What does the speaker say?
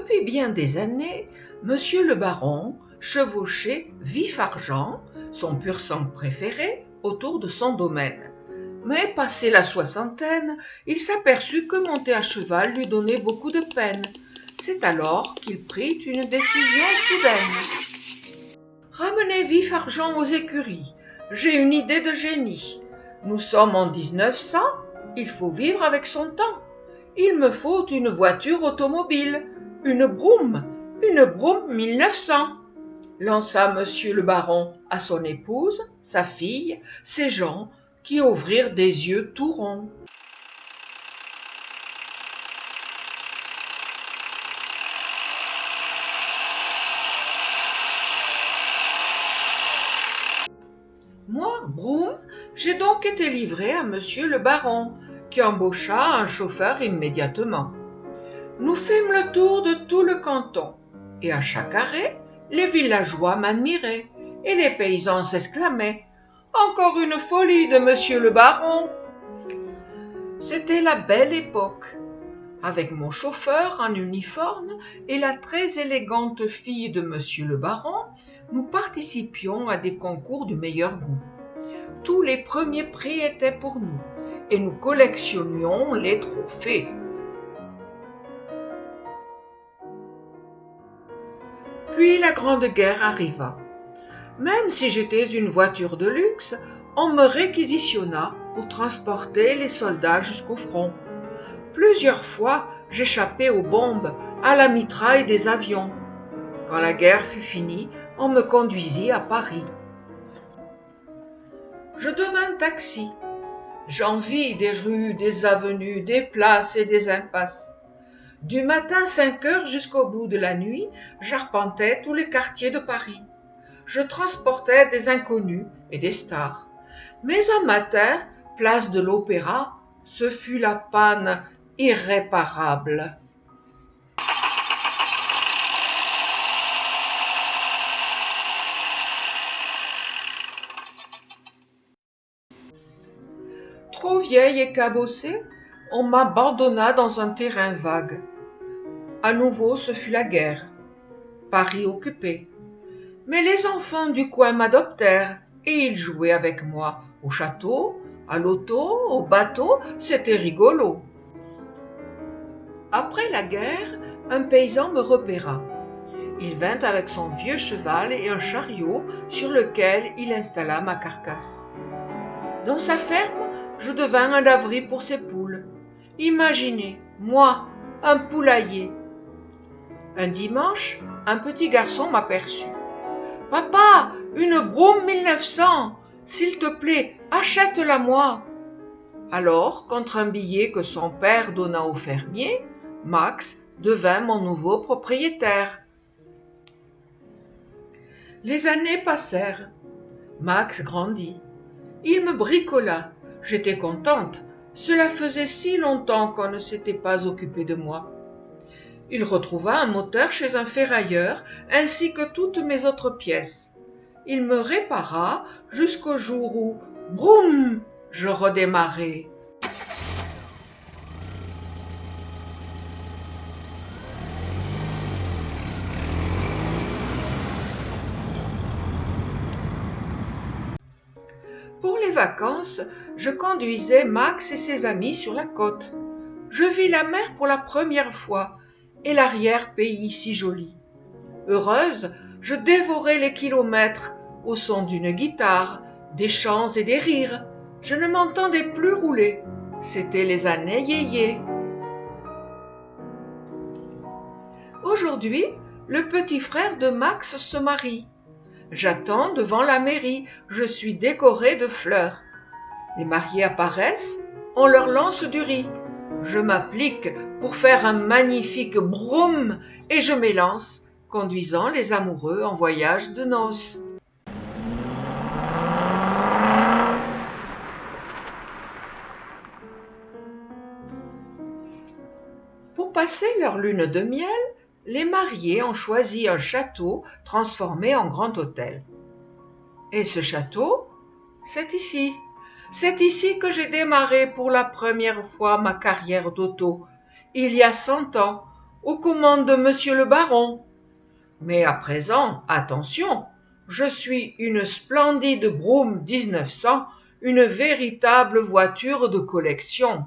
Depuis bien des années, monsieur le baron chevauchait Vif-Argent, son pur sang préféré, autour de son domaine. Mais passé la soixantaine, il s'aperçut que monter à cheval lui donnait beaucoup de peine. C'est alors qu'il prit une décision soudaine. Ramenez Vif-Argent aux écuries. J'ai une idée de génie. Nous sommes en 1900, il faut vivre avec son temps. Il me faut une voiture automobile, une Broom 1900, lança monsieur le baron à son épouse, sa fille, ses gens, qui ouvrirent des yeux tout ronds. Moi, Broom, j'ai donc été livré à monsieur le baron, qui embaucha un chauffeur immédiatement. Nous fîmes le tour de tout le canton, et à chaque arrêt, les villageois m'admiraient, et les paysans s'exclamaient « Encore une folie de monsieur le baron !» C'était la belle époque. Avec mon chauffeur en uniforme et la très élégante fille de monsieur le baron, nous participions à des concours du meilleur goût. Tous les premiers prix étaient pour nous, et nous collectionnions les trophées. Puis la Grande Guerre arriva. Même si j'étais une voiture de luxe, on me réquisitionna pour transporter les soldats jusqu'au front. Plusieurs fois, j'échappais aux bombes, à la mitraille des avions. Quand la guerre fut finie, on me conduisit à Paris. Je devins taxi. J'envie des rues, des avenues, des places et des impasses. Du matin 5 heures jusqu'au bout de la nuit, j'arpentais tous les quartiers de Paris. Je transportais des inconnus et des stars. Mais un matin, place de l'Opéra, ce fut la panne irréparable. Trop vieille et cabossée, on m'abandonna dans un terrain vague. À nouveau, ce fut la guerre. Paris occupé. Mais les enfants du coin m'adoptèrent et ils jouaient avec moi au château, à l'auto, au bateau, c'était rigolo. Après la guerre, un paysan me repéra. Il vint avec son vieux cheval et un chariot sur lequel il installa ma carcasse. Dans sa ferme, je devins un lavery pour ses poules. Imaginez, moi, un poulailler. Un dimanche, un petit garçon m'aperçut. « Papa, une Broom 1900, s'il te plaît, achète-la moi. » Alors, contre un billet que son père donna au fermier, Max devint mon nouveau propriétaire. Les années passèrent. Max grandit. Il me bricola. J'étais contente. Cela faisait si longtemps qu'on ne s'était pas occupé de moi. Il retrouva un moteur chez un ferrailleur ainsi que toutes mes autres pièces. Il me répara jusqu'au jour où, broum, je redémarrai. Pour les vacances, je conduisais Max et ses amis sur la côte. Je vis la mer pour la première fois et l'arrière-pays si joli. Heureuse, je dévorais les kilomètres au son d'une guitare, des chants et des rires. Je ne m'entendais plus rouler. C'étaient les années yéyé. Aujourd'hui, le petit frère de Max se marie. J'attends devant la mairie, je suis décorée de fleurs. Les mariés apparaissent, on leur lance du riz. Je m'applique pour faire un magnifique broum et je m'élance, conduisant les amoureux en voyage de noces. Pour passer leur lune de miel, les mariés ont choisi un château transformé en grand hôtel. Et ce château, c'est ici. C'est ici que j'ai démarré pour la première fois ma carrière d'auto, il y a 100 ans, aux commandes de monsieur le baron. Mais à présent, attention, je suis une splendide Broom 1900, une véritable voiture de collection.